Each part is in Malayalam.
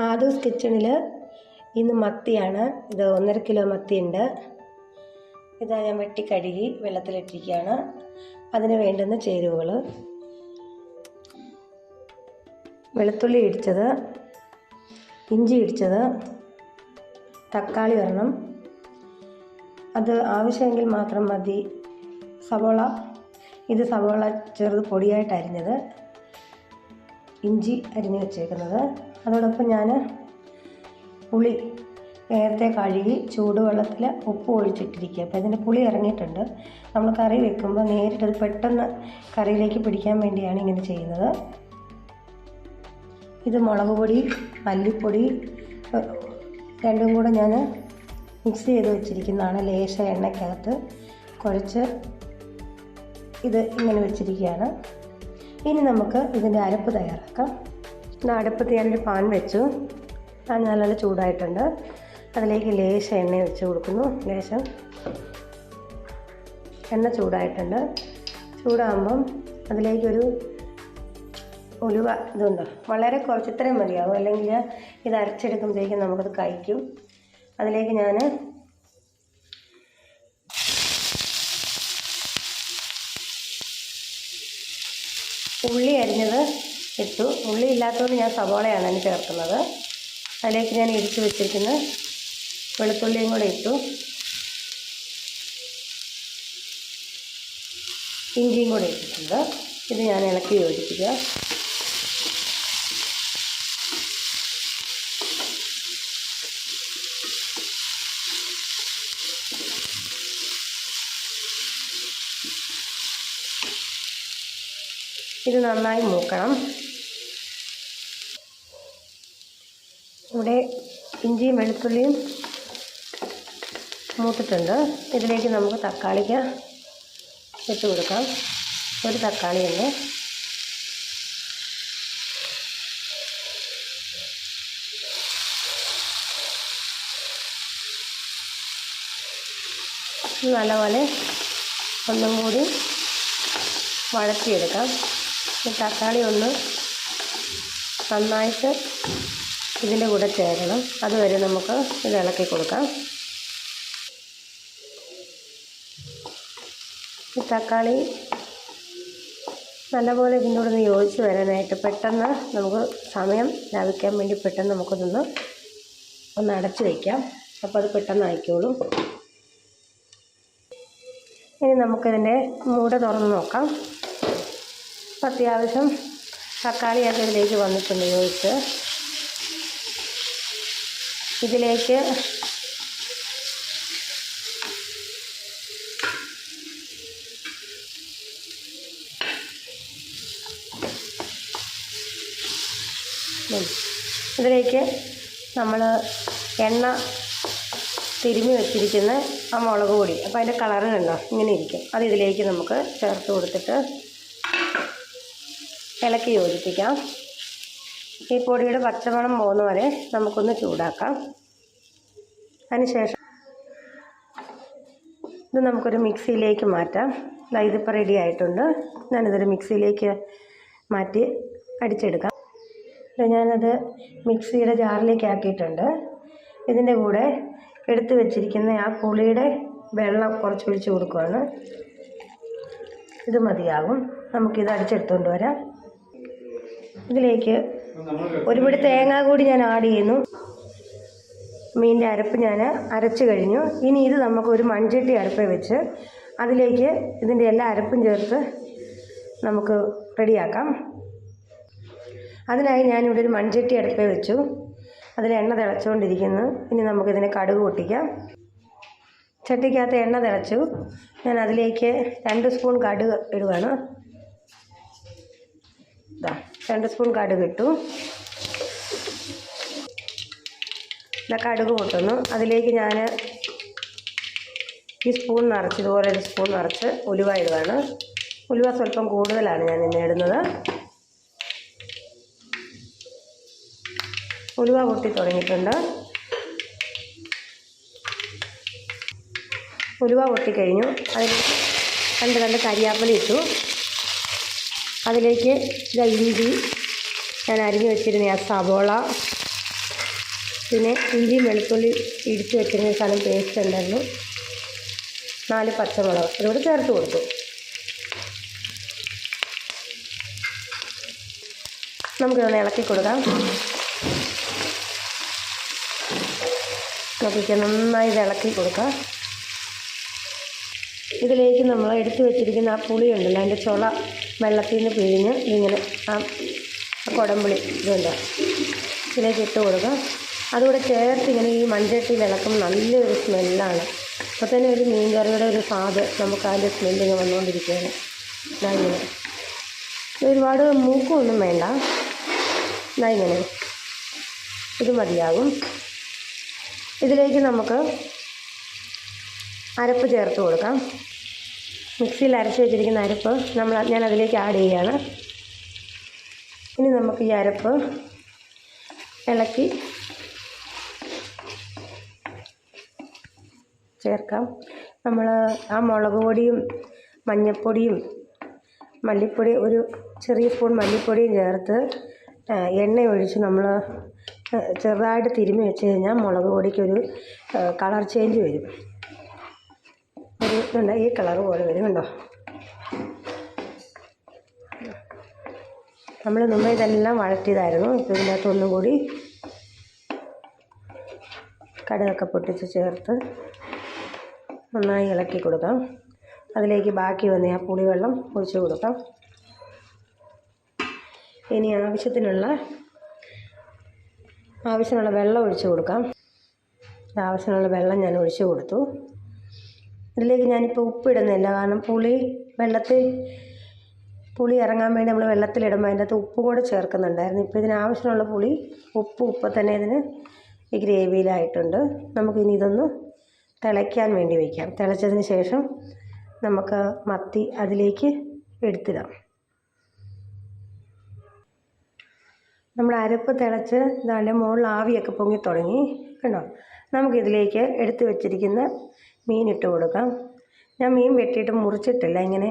ആദൂസ് കിച്ചണിൽ ഇന്ന് മത്തിയാണ്. ഇത് 1.5 കിലോ മത്തിയുണ്ട്. ഇതാ ഞാൻ വെട്ടി കഴുകി വെള്ളത്തിലിട്ടിരിക്കുകയാണ്. അതിന് വേണ്ടുന്ന ചേരുവകൾ: വെളുത്തുള്ളി ഇടിച്ചത്, ഇഞ്ചി ഇടിച്ചത്, തക്കാളി ഒരെണ്ണം, അത് ആവശ്യമെങ്കിൽ മാത്രം മതി, സവോള, ഇത് സവോള ചെറുത് പൊടിയായിട്ട് അരിഞ്ഞത്, ഇഞ്ചി അരിഞ്ഞ് വെച്ചേക്കുന്നത്. അതോടൊപ്പം ഞാൻ പുളി നേരത്തെ കഴുകി ചൂടുവെള്ളത്തിൽ ഉപ്പ് ഒഴിച്ചിട്ടിരിക്കുക. അപ്പോൾ ഇതിൻ്റെ പുളി ഇറങ്ങിയിട്ടുണ്ട്. നമ്മൾ കറി വെക്കുമ്പോൾ നേരിട്ടത് പെട്ടെന്ന് കറിയിലേക്ക് പിടിക്കാൻ വേണ്ടിയാണ് ഇങ്ങനെ ചെയ്യുന്നത്. ഇത് മുളക് പൊടി, മല്ലിപ്പൊടി രണ്ടും കൂടെ ഞാൻ മിക്സ് ചെയ്ത് വെച്ചിരിക്കുന്നതാണ്. ലേശ എണ്ണയ്ക്കകത്ത് കുഴച്ച് ഇത് ഇങ്ങനെ വെച്ചിരിക്കുകയാണ്. ഇനി നമുക്ക് ഇതിൻ്റെ അരപ്പ് തയ്യാറാക്കാം. അടുപ്പത്ത് ഞാനൊരു പാൻ വെച്ചു. പാൻ നല്ല ചൂടായിട്ടുണ്ട്. അതിലേക്ക് ലേശ എണ്ണ ഒഴിച്ച് കൊടുക്കുന്നു. ലേശം എണ്ണ ചൂടായിട്ടുണ്ട്. ചൂടാകുമ്പം അതിലേക്കൊരു ഉലുവ ഇതുണ്ട്, വളരെ കുറച്ച്, ഇത്രയും മതിയാവും, അല്ലെങ്കിൽ ഇത് അരച്ചെടുക്കുമ്പോഴേക്കും നമുക്കത് കഴിക്കും. അതിലേക്ക് ഞാൻ ഉള്ളി അരിഞ്ഞത് ഇട്ടു. ഉള്ളി ഇല്ലാത്തതുകൊണ്ട് ഞാൻ സവോളയാണ് അതിന് ചേർക്കുന്നത്. അതിലേക്ക് ഞാൻ ഇടിച്ച് വെച്ചിരിക്കുന്ന വെളുത്തുള്ളിയും കൂടെ ഇട്ടു. ഇഞ്ചിയും കൂടെ ഇട്ടിട്ടുണ്ട്. ഇത് ഞാൻ ഇളക്കി യോജിപ്പിക്കുക. ഇത് നന്നായി മൂക്കണം. ഇവിടെ ഇഞ്ചിയും വെളുത്തുള്ളിയും മൂത്തിട്ടുണ്ട്. ഇതിലേക്ക് നമുക്ക് തക്കാളിക്ക് ഇട്ട് കൊടുക്കാം. ഒരു തക്കാളിയുണ്ട്. ഇത് നല്ലപോലെ ഒന്നും കൂടി വഴറ്റിയെടുക്കാം. തക്കാളി ഒന്ന് നന്നായിട്ട് ഇതിൻ്റെ കൂടെ ചേരണം. അതുവരെ നമുക്ക് ഇത് ഇളക്കി കൊടുക്കാം. ഈ തക്കാളി നല്ലപോലെ ഇതിൻ്റെ കൂടെ ഒന്ന് യോജിച്ച് വരാനായിട്ട് പെട്ടെന്ന് നമുക്ക് സമയം ലാഭിക്കാൻ വേണ്ടി പെട്ടെന്ന് നമുക്കതൊന്ന് അടച്ച് വയ്ക്കാം. അപ്പോൾ അത് പെട്ടെന്ന് ആയിക്കോളും. ഇനി നമുക്കിതിൻ്റെ മൂട തുറന്ന് നോക്കാം. അത്യാവശ്യം തക്കാളിയൊക്കെ ഇതിലേക്ക് വന്നിട്ടുണ്ട് യോജിച്ച്. ഇതിലേക്ക് നമ്മൾ എണ്ണ തിരുമ്മി വെച്ചിരിക്കുന്ന ആ മുളക് പൊടി, അപ്പോൾ അതിൻ്റെ കളറ് കണ്ടോ ഇങ്ങനെ ഇരിക്കും. അത് ഇതിലേക്ക് നമുക്ക് ചേർത്ത് കൊടുത്തിട്ട് ഇളക്കി യോജിപ്പിക്കാം. ഈ പൊടിയുടെ പച്ചമണം പോകുന്ന വരെ നമുക്കൊന്ന് ചൂടാക്കാം. അതിനുശേഷം ഇത് നമുക്കൊരു മിക്സിയിലേക്ക് മാറ്റാം. ഇതിപ്പോൾ റെഡി ആയിട്ടുണ്ട്. ഞാനിതൊരു മിക്സിയിലേക്ക് മാറ്റി അടിച്ചെടുക്കാം. ഞാനത് മിക്സിയുടെ ജാറിലേക്ക് ആക്കിയിട്ടുണ്ട്. ഇതിൻ്റെ കൂടെ എടുത്തു വെച്ചിരിക്കുന്ന ആ പുളിയുടെ വെള്ളം കുറച്ച് ഒഴിച്ച് കൊടുക്കുകയാണ്. ഇത് മതിയാകും. നമുക്കിത് അടിച്ചെടുത്തുകൊണ്ട് വരാം. ഇതിലേക്ക് ഒരു പിടി തേങ്ങ കൂടി ഞാൻ ആഡ് ചെയ്യുന്നു. മീനിൻ്റെ അരപ്പ് ഞാൻ അരച്ച് കഴിഞ്ഞു. ഇനി ഇത് നമുക്കൊരു മൺചട്ടി അടുപ്പിൽ വെച്ച് അതിലേക്ക് ഇതിൻ്റെ എല്ലാ അരപ്പും ചേർത്ത് നമുക്ക് റെഡിയാക്കാം. അതിനായി ഞാനിവിടെ ഒരു മൺചട്ടി അടുപ്പിൽ വെച്ചു. അതിൽ എണ്ണ തിളച്ചുകൊണ്ടിരിക്കുന്നു. ഇനി നമുക്കിതിനെ കടുക് പൊട്ടിക്കാം. ചട്ടിക്കകത്ത് എണ്ണ തിളച്ചു. ഞാൻ അതിലേക്ക് 2 സ്പൂൺ കടുക് ഇടുകയാണ്. 2 സ്പൂൺ കടുക് ഇട്ടു. കടുക് പൊട്ടുന്നു. അതിലേക്ക് ഞാൻ ഈ സ്പൂൺ നിറച്ച്, ഇതുപോലെ ഒരു സ്പൂൺ നിറച്ച് ഉലുവ ഇടുകയാണ്. ഉലുവ സ്വല്പം കൂടുതലാണ് ഞാൻ ഇന്ന് ഇടുന്നത്. ഉലുവ പൊട്ടി തുടങ്ങിയിട്ടുണ്ട്. ഉലുവ പൊട്ടിക്കഴിഞ്ഞു. അതിൽ 2 കരിയാപ്പല ഇട്ടു. അതിലേക്ക് ഇഞ്ചി, ഞാൻ അരിഞ്ഞു വെച്ചിരുന്ന ആ സവോള, പിന്നെ ഇഞ്ചിയും വെളുത്തുള്ളി ഇടിച്ച് വെച്ചിരുന്ന സാധനം പേസ്റ്റ് ഉണ്ടായിരുന്നു, 4 പച്ചമുളക് ഇതോട് ചേർത്ത് കൊടുത്തു. നമുക്കിതൊന്ന് ഇളക്കി കൊടുക്കാം. നോക്കിക്കാൻ നന്നായി ഇത് ഇളക്കി കൊടുക്കാം. ഇതിലേക്ക് നമ്മൾ എടുത്തു വെച്ചിരിക്കുന്ന ആ പുളി ഉണ്ടല്ലോ, അതിൻ്റെ ചുള വെള്ളത്തിൽ നിന്ന് പിഴിഞ്ഞ് ഇതിങ്ങനെ ആ കുടംപുളി ഇതുണ്ടോ ഇതിലേക്ക് ഇട്ട് കൊടുക്കാം. അതുകൂടെ ചേർത്ത് ഇങ്ങനെ ഈ മൺചട്ടിയിൽ ഇളക്കുമ്പോൾ നല്ലൊരു സ്മെല്ലാണ്. അപ്പോൾ തന്നെ ഒരു മീൻ കറിയുടെ ഒരു സ്വാദ് നമുക്ക് അതിൻ്റെ സ്മെല്ലിങ്ങനെ വന്നുകൊണ്ടിരിക്കുകയാണ്. ഇങ്ങനെ ഒരുപാട് മൂക്കൊന്നും വേണ്ട, ഇങ്ങനെ ഇത് മതിയാകും. ഇതിലേക്ക് നമുക്ക് അരപ്പ് ചേർത്ത് കൊടുക്കാം. മിക്സിയിൽ അരച്ച് വെച്ചിരിക്കുന്ന അരപ്പ് ഞാൻ അതിലേക്ക് ആഡ് ചെയ്യുകയാണ്. ഇനി നമുക്ക് ഈ അരപ്പ് ഇളക്കി ചേർക്കാം. നമ്മൾ ആ മുളക് പൊടിയും മഞ്ഞൾപ്പൊടിയും മല്ലിപ്പൊടി ഒരു ചെറിയ സ്പൂൺ മല്ലിപ്പൊടിയും ചേർത്ത് എണ്ണ ഒഴിച്ച് നമ്മൾ ചെറുതായിട്ട് തിരുമ്മി വെച്ച് കഴിഞ്ഞാൽ മുളക് പൊടിക്കൊരു കളർ ചേഞ്ച് വരും. ഒരു ഈ കളർ പോലെ വരും കണ്ടോ. നമ്മൾ മുമ്പ് ഇതെല്ലാം വഴറ്റിയതായിരുന്നു. ഇപ്പോൾ ഇതിനകത്ത് ഒന്നും കൂടി കടുകൊക്കെ പൊട്ടിച്ച് ചേർത്ത് നന്നായി ഇളക്കി കൊടുക്കാം. അതിലേക്ക് ബാക്കി വന്ന ആ പുളിവെള്ളം ഒഴിച്ച് കൊടുക്കാം. ഇനി ആവശ്യത്തിനുള്ള വെള്ളം ഒഴിച്ച് കൊടുക്കാം. ആവശ്യമുള്ള വെള്ളം ഞാൻ ഒഴിച്ച് കൊടുത്തു. ഇതിലേക്ക് ഞാനിപ്പോൾ ഉപ്പിടുന്നില്ല, കാരണം പുളി ഇറങ്ങാൻ വേണ്ടി നമ്മൾ വെള്ളത്തിലിടുമ്പോൾ അതിൻ്റെ അകത്ത് ഉപ്പും കൂടെ ചേർക്കുന്നുണ്ടായിരുന്നു. ഇപ്പോൾ ഇതിനാവശ്യമുള്ള ഉപ്പ് തന്നെ ഇതിന് ഈ ഗ്രേവിയിലായിട്ടുണ്ട്. നമുക്കിനി ഇതൊന്ന് തിളയ്ക്കാൻ വേണ്ടി വയ്ക്കാം. തിളച്ചതിന് ശേഷം നമുക്ക് മത്തി അതിലേക്ക് എടുത്തിടാം. നമ്മുടെ അരപ്പ് തിളച്ച് ഇതിൻ്റെ മുകളിൽ ആവിയൊക്കെ പൊങ്ങി തുടങ്ങി കണ്ടോ. നമുക്കിതിലേക്ക് എടുത്ത് വെച്ചിരിക്കുന്ന മീൻ ഇട്ട് കൊടുക്കാം. ഞാൻ മീൻ വെട്ടിയിട്ട് മുറിച്ചിട്ടില്ല, ഇങ്ങനെ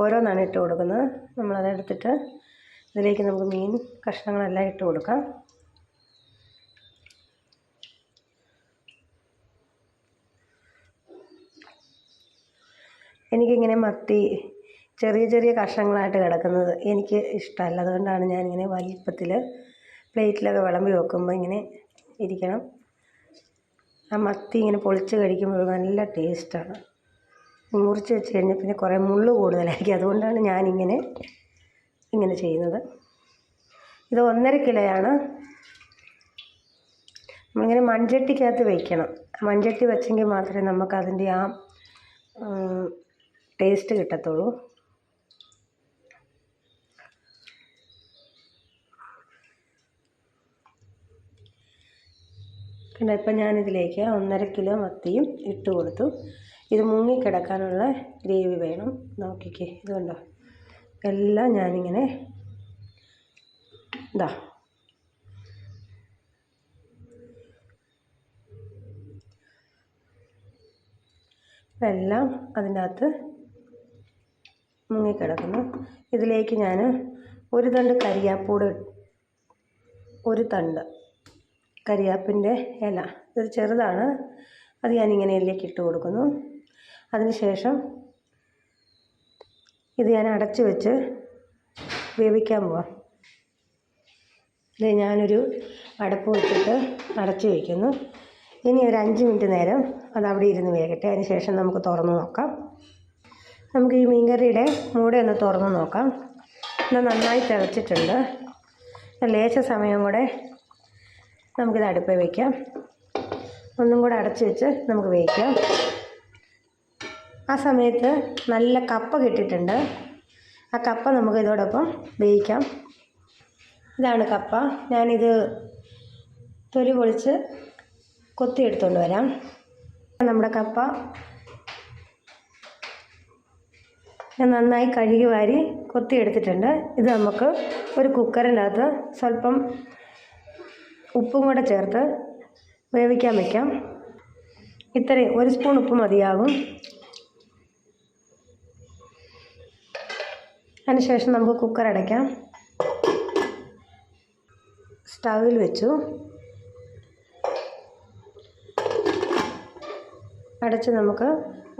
ഓരോന്നാണ് ഇട്ട് കൊടുക്കുന്നത്. നമ്മളതെടുത്തിട്ട് ഇതിലേക്ക് നമുക്ക് മീൻ കഷ്ണങ്ങളെല്ലാം ഇട്ട് കൊടുക്കാം. എനിക്കിങ്ങനെ മത്തി ചെറിയ ചെറിയ കഷ്ണങ്ങളായിട്ട് കിടക്കുന്നത് എനിക്ക് ഇഷ്ടമല്ല. അതുകൊണ്ടാണ് ഞാനിങ്ങനെ വലിപ്പത്തിൽ പ്ലേറ്റിലൊക്കെ വിളമ്പി വെക്കുമ്പോൾ ഇങ്ങനെ ഇരിക്കണം. ആ മത്തി ഇങ്ങനെ പൊളിച്ച് കഴിക്കുമ്പോൾ നല്ല ടേസ്റ്റാണ്. മുറിച്ച് വെച്ച് കഴിഞ്ഞാൽ പിന്നെ കുറേ മുള്ള് കൂടുതലായിരിക്കും. അതുകൊണ്ടാണ് ഇങ്ങനെ ചെയ്യുന്നത്. ഇത് 1.5 കിലോയാണ്. നമ്മളിങ്ങനെ മൺചട്ടിക്കകത്ത് വയ്ക്കണം. മൺചട്ടി വെച്ചെങ്കിൽ മാത്രമേ നമുക്കതിൻ്റെ ആ ടേസ്റ്റ് കിട്ടത്തുള്ളൂ. പിന്നെ ഇപ്പം ഞാനിതിലേക്ക് 1.5 കിലോ മത്തിയും ഇട്ട് കൊടുത്തു. ഇത് മുങ്ങിക്കിടക്കാനുള്ള ഗ്രേവി വേണം. നോക്കിക്കേ, ഇതുണ്ടോ എല്ലാം ഞാനിങ്ങനെ എല്ലാം അതിൻ്റെ അകത്ത് മുങ്ങിക്കിടക്കുന്നു. ഇതിലേക്ക് ഞാൻ ഒരു തണ്ട് കരിയാപ്പൂട്, ഒരു തണ്ട് കരിയാപ്പിൻ്റെ ഇല, ഇത് ചെറുതാണ്, അത് ഞാനിങ്ങനെ ഇതിലേക്ക് ഇട്ട് കൊടുക്കുന്നു. അതിനുശേഷം ഇത് ഞാൻ അടച്ച് വെച്ച് വേവിക്കാൻ പോവാം. ഇത് ഞാനൊരു അടപ്പ് വെച്ചിട്ട് അടച്ച് വയ്ക്കുന്നു. ഇനി ഒരു 5 മിനിറ്റ് നേരം അതവിടെ ഇരുന്ന് വേകട്ടെ. അതിന് ശേഷം നമുക്ക് തുറന്ന് നോക്കാം. നമുക്ക് ഈ മീൻകറിയുടെ മൂടയൊന്ന് തുറന്ന് നോക്കാം. ഇത് നന്നായി തിളച്ചിട്ടുണ്ട്. ലേശ സമയം കൂടെ നമുക്കിത് അടുപ്പിൽ വയ്ക്കാം. ഒന്നും കൂടെ അടച്ച് വെച്ച് നമുക്ക് വേവിക്കാം. ആ സമയത്ത് നല്ല കപ്പ കിട്ടിയിട്ടുണ്ട്. ആ കപ്പ നമുക്ക് ഇതോടൊപ്പം വേവിക്കാം. ഇതാണ് കപ്പ. ഞാനിത് തൊലി പൊളിച്ച് കൊത്തിയെടുത്തുകൊണ്ട് വരാം. നമ്മുടെ കപ്പ ഞാൻ നന്നായി കഴുകി വാരി കൊത്തിയെടുത്തിട്ടുണ്ട്. ഇത് നമുക്ക് ഒരു കുക്കറിനകത്ത് സ്വല്പം ഉപ്പും കൂടെ ചേർത്ത് വേവിക്കാൻ വയ്ക്കാം. ഇത്രയും 1 സ്പൂൺ ഉപ്പ് മതിയാകും. അതിനുശേഷം നമുക്ക് കുക്കർ അടയ്ക്കാം. സ്റ്റൗവിൽ വെച്ചു. അടച്ച് നമുക്ക്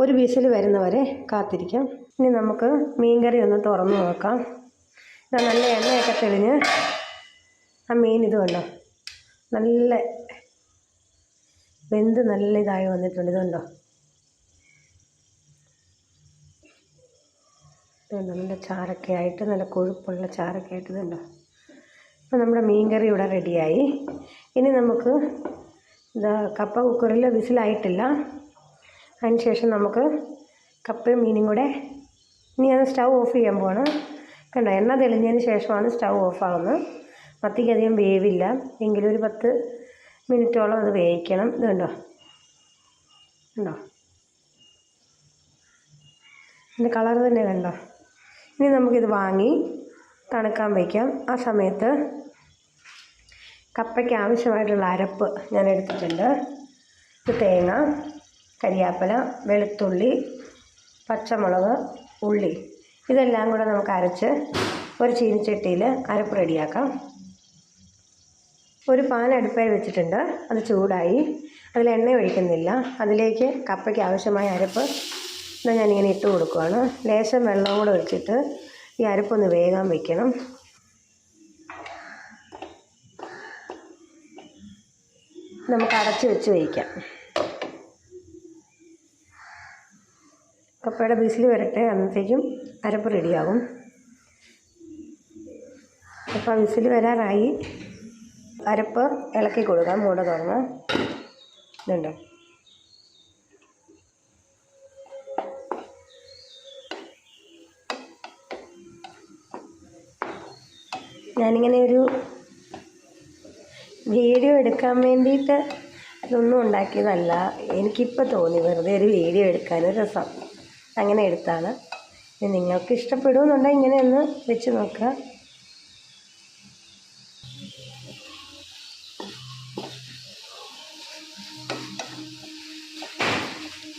ഒരു വിസിൽ വരുന്നവരെ കാത്തിരിക്കാം. ഇനി നമുക്ക് മീൻകറി ഒന്ന് തുറന്ന് നോക്കാം. നല്ല എണ്ണയൊക്കെ തെളിഞ്ഞ് ആ മീൻ ഇതുണ്ടോ നല്ല വെന്ത് നല്ല ഇതായി വന്നിട്ടുണ്ട്. ഇതുണ്ടോ നല്ല ചാറൊക്കെ ആയിട്ട് നല്ല കൊഴുപ്പുള്ള ചാറൊക്കെ ആയിട്ട് ഇതുണ്ടോ. അപ്പോൾ നമ്മുടെ മീൻകറി ഇവിടെ റെഡിയായി. ഇനി നമുക്ക് കപ്പ കുക്കറിൽ വിസിലായിട്ടില്ല. അതിന് ശേഷം നമുക്ക് കപ്പയും മീനും കൂടെ ഇനി അത് സ്റ്റൗ ഓഫ് ചെയ്യാൻ പോവാണ്. കണ്ടോ, എണ്ണ തെളിഞ്ഞതിന് ശേഷമാണ് സ്റ്റൗ ഓഫാകുന്നത്. മത്തിക്ക് അധികം വേവില്ല, എങ്കിലും ഒരു 10 മിനിറ്റോളം അത് വേവിക്കണം. ഇത് കണ്ടോ ഇതിൻ്റെ കളർ തന്നെ കണ്ടോ. ഇനി നമുക്കിത് വാങ്ങി തണുക്കാൻ വയ്ക്കാം. ആ സമയത്ത് കപ്പയ്ക്ക് ആവശ്യമായിട്ടുള്ള അരപ്പ് ഞാൻ എടുത്തിട്ടുണ്ട്. ഇത് തേങ്ങ, കരിയാപ്പില, വെളുത്തുള്ളി, പച്ചമുളക്, ഉള്ളി ഇതെല്ലാം കൂടെ നമുക്ക് അരച്ച് ഒരു ചീനിച്ചട്ടിയിൽ അരപ്പ് റെഡിയാക്കാം. ഒരു പാൻ അടുപ്പിൽ വെച്ചിട്ടുണ്ട്. അത് ചൂടായി. അതിൽ എണ്ണ ഒഴിക്കുന്നില്ല. അതിലേക്ക് കപ്പയ്ക്ക് ആവശ്യമായ അരപ്പ് ഞാനിങ്ങനെ ഇട്ട് കൊടുക്കുകയാണ്. ലേശം വെള്ളം കൂടെ ഒഴിച്ചിട്ട് ഈ അരപ്പൊന്ന് വേകാൻ വയ്ക്കണം. നമുക്ക് അടച്ച് വെച്ച് വയ്ക്കാം. കപ്പയുടെ വിസിൽ വരട്ടെ, അന്നത്തേക്കും അരപ്പ് റെഡിയാകും. അപ്പോൾ വിസിൽ വരാറായി. അരപ്പ് ഇളക്കി കൊടുക്കാം. മൂട തുറന്ന് ഇതുണ്ടോ. ഞാനിങ്ങനെ ഒരു വീഡിയോ എടുക്കാൻ വേണ്ടിയിട്ട് ഇതൊന്നും ഉണ്ടാക്കിയതല്ല. എനിക്കിപ്പോൾ തോന്നി വെറുതെ ഒരു വീഡിയോ എടുക്കാനൊരു രസം, അങ്ങനെ എടുത്താണ്. നിങ്ങൾക്ക് ഇഷ്ടപ്പെടുമെന്നുണ്ടെങ്കിൽ ഇങ്ങനെ ഒന്ന് വെച്ച് നോക്കുക.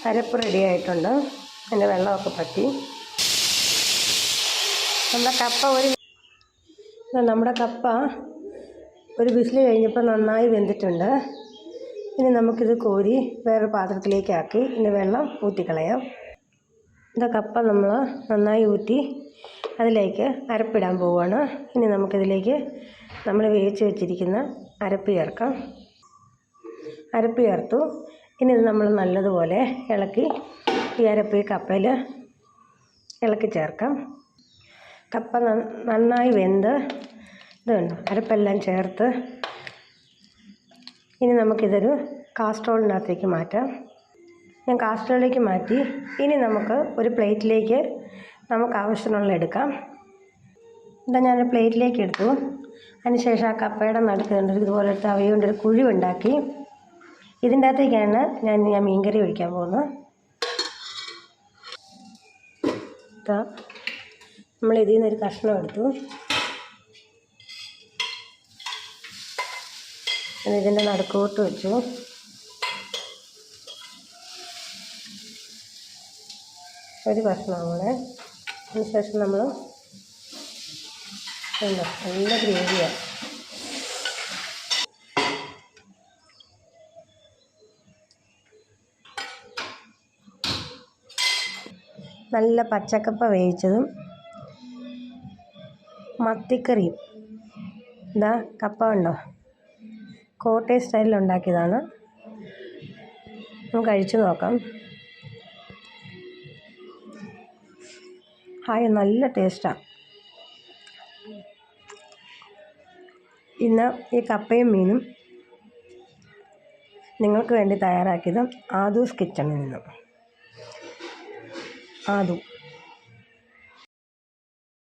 അരപ്പ് റെഡി ആയിട്ടുണ്ട്. അതിൻ്റെ വെള്ളമൊക്കെ പറ്റി നമ്മുടെ കപ്പ ഒരു വിസിൽ കഴിഞ്ഞപ്പോൾ നന്നായി വെന്തിട്ടുണ്ട്. ഇനി നമുക്കിത് കോരി വേറൊരു പാത്രത്തിലേക്കാക്കി ഇനി വെള്ളം ഊറ്റിക്കളയാം. കപ്പ നമ്മൾ നന്നായി ഊറ്റി അതിലേക്ക് അരപ്പിടാൻ പോവുകയാണ്. ഇനി നമുക്കിതിലേക്ക് നമ്മൾ വേവിച്ച് വെച്ചിരിക്കുന്ന അരപ്പ് ചേർക്കാം. അരപ്പ് ചേർത്തു. ഇനി ഇത് നമ്മൾ നല്ലതുപോലെ ഇളക്കി ഈ അരപ്പ് ഈ കപ്പയിൽ ഇളക്കി ചേർക്കാം. കപ്പ നന്നായി വെന്ത് ഇതുണ്ട് അരപ്പെല്ലാം ചേർത്ത്. ഇനി നമുക്കിതൊരു കാസ്ട്രോളിനകത്തേക്ക് മാറ്റാം. ഞാൻ കാസ്ട്രോളിലേക്ക് മാറ്റി. ഇനി നമുക്ക് ഒരു പ്ലേറ്റിലേക്ക് നമുക്ക് ആവശ്യമുള്ള എടുക്കാം. ഞാൻ പ്ലേറ്റിലേക്ക് എടുത്തു. അതിനുശേഷം ആ കപ്പയുടെ നടുക്ക് ഇതുപോലെ തവി കൊണ്ടൊരു കുഴി ഉണ്ടാക്കി. ഇതിൻ്റെ അകത്തേക്കാണ് ഞാൻ മീൻകറി ഒഴിക്കാൻ പോകുന്നത്. നമ്മൾ ഇതിൽ നിന്നൊരു കഷ്ണം എടുത്തു. ഇതിൻ്റെ നടുക്കോട്ട് വെച്ചു. ഒരു കഷ്ണം കൂടെ. അതിനുശേഷം നമ്മൾ നല്ല ഗ്രേവിയാണ്. നല്ല പച്ചക്കപ്പ വേവിച്ചതും മത്തിക്കറിയും. കപ്പ ഉണ്ടോ, കോട്ടയം സ്റ്റൈലിൽ ഉണ്ടാക്കിയതാണ്. നമുക്ക് കഴിച്ചു നോക്കാം. ഹായ്, നല്ല ടേസ്റ്റാണ്. ഇന്ന് ഈ കപ്പയും മീനും നിങ്ങൾക്ക് വേണ്ടി തയ്യാറാക്കിയത് ആദൂസ് കിച്ചണിൽ നിന്നും. ആദു